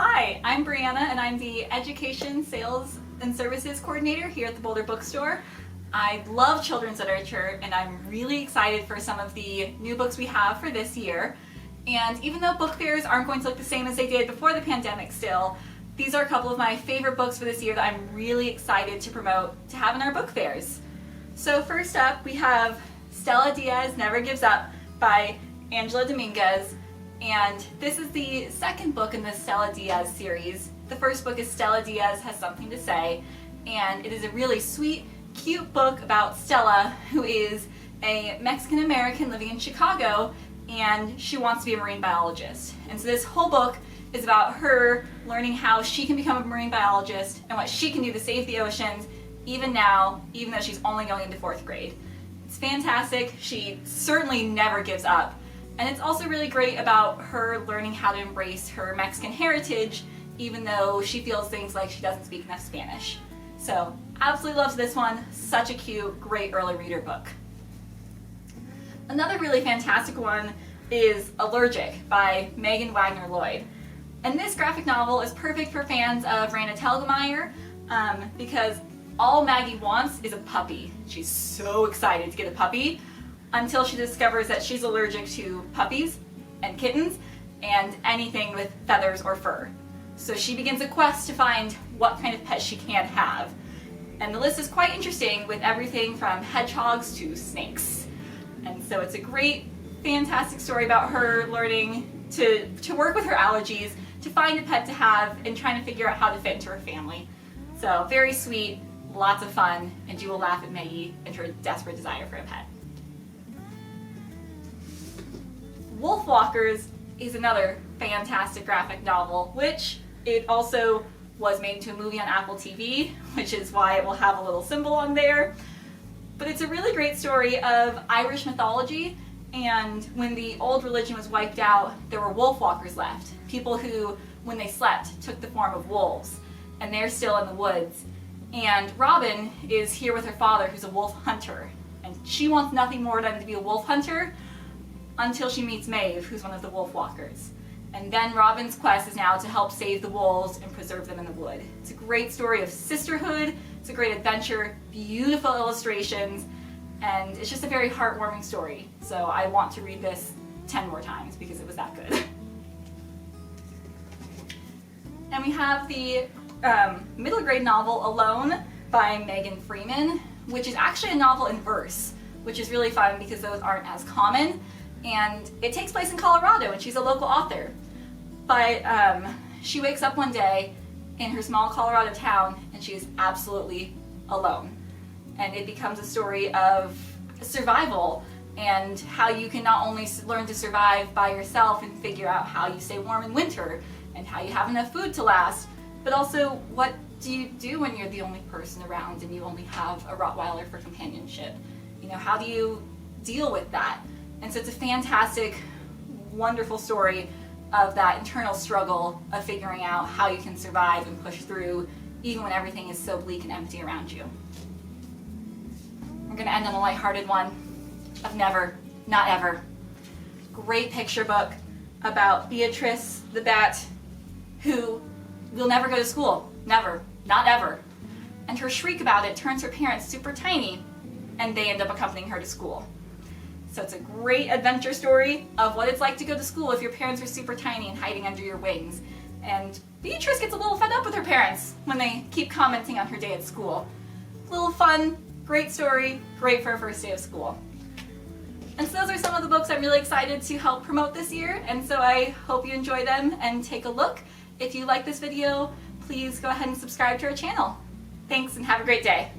Hi, I'm Breanna and I'm the Education, Sales, and Services Coordinator here at the Boulder Bookstore. I love children's literature and I'm really excited for some of the new books we have for this year. And even though book fairs aren't going to look the same as they did before the pandemic still, these are a couple of my favorite books for this year that I'm really excited to promote to have in our book fairs. So first up we have Stella, Díaz Never Gives Up by Angela Dominguez. And this is the second book in the Stella Díaz series. The first book is Stella Díaz Has Something to Say, and it is a really sweet, cute book about Stella, who is a Mexican-American living in Chicago, and she wants to be a marine biologist. And so this whole book is about her learning how she can become a marine biologist and what she can do to save the oceans, even now, even though she's only going into 4th grade. It's fantastic. She certainly never gives up. And it's also really great about her learning how to embrace her Mexican heritage, even though she feels things like she doesn't speak enough Spanish. So, absolutely loves this one. Such a cute, great early reader book. Another really fantastic one is Allergic by Megan Wagner Lloyd. And this graphic novel is perfect for fans of Breanna because all Maggie wants is a puppy. She's so excited to get a puppy, until she discovers that she's allergic to puppies and kittens and anything with feathers or fur. So she begins a quest to find what kind of pet she can have. And the list is quite interesting, with everything from hedgehogs to snakes. And so it's a great, fantastic story about her learning to work with her allergies, to find a pet to have, and trying to figure out how to fit into her family. So very sweet, lots of fun, and you will laugh at Maggie and her desperate desire for a pet. WolfWalkers is another fantastic graphic novel, which it also was made into a movie on Apple TV, which is why it will have a little symbol on there. But it's a really great story of Irish mythology, and when the old religion was wiped out, there were wolfwalkers left. People who, when they slept, took the form of wolves, and they're still in the woods. And Robin is here with her father, who's a wolf hunter, and she wants nothing more than to be a wolf hunter, until she meets Maeve, who's one of the WolfWalkers. And then Robin's quest is now to help save the wolves and preserve them in the wood. It's a great story of sisterhood, it's a great adventure, beautiful illustrations, and it's just a very heartwarming story. So I want to read this 10 more times because it was that good. And we have the middle grade novel Alone by Megan Freeman, which is actually a novel in verse, which is really fun because those aren't as common. And it takes place in Colorado, and she's a local author. But she wakes up one day in her small Colorado town, and she is absolutely alone. And it becomes a story of survival, and how you can not only learn to survive by yourself and figure out how you stay warm in winter, and how you have enough food to last, but also what do you do when you're the only person around and you only have a Rottweiler for companionship? You know, how do you deal with that? And so it's a fantastic, wonderful story of that internal struggle of figuring out how you can survive and push through even when everything is so bleak and empty around you. We're going to end on a lighthearted one of Never, Not Ever. Great picture book about Beatrice the bat who will never go to school. Never. Not ever. And her shriek about it turns her parents super tiny, and they end up accompanying her to school. So it's a great adventure story of what it's like to go to school if your parents are super tiny and hiding under your wings. And Beatrice gets a little fed up with her parents when they keep commenting on her day at school. A little fun, great story, great for a first day of school. And so those are some of the books I'm really excited to help promote this year, and so I hope you enjoy them and take a look. If you like this video, please go ahead and subscribe to our channel. Thanks and have a great day.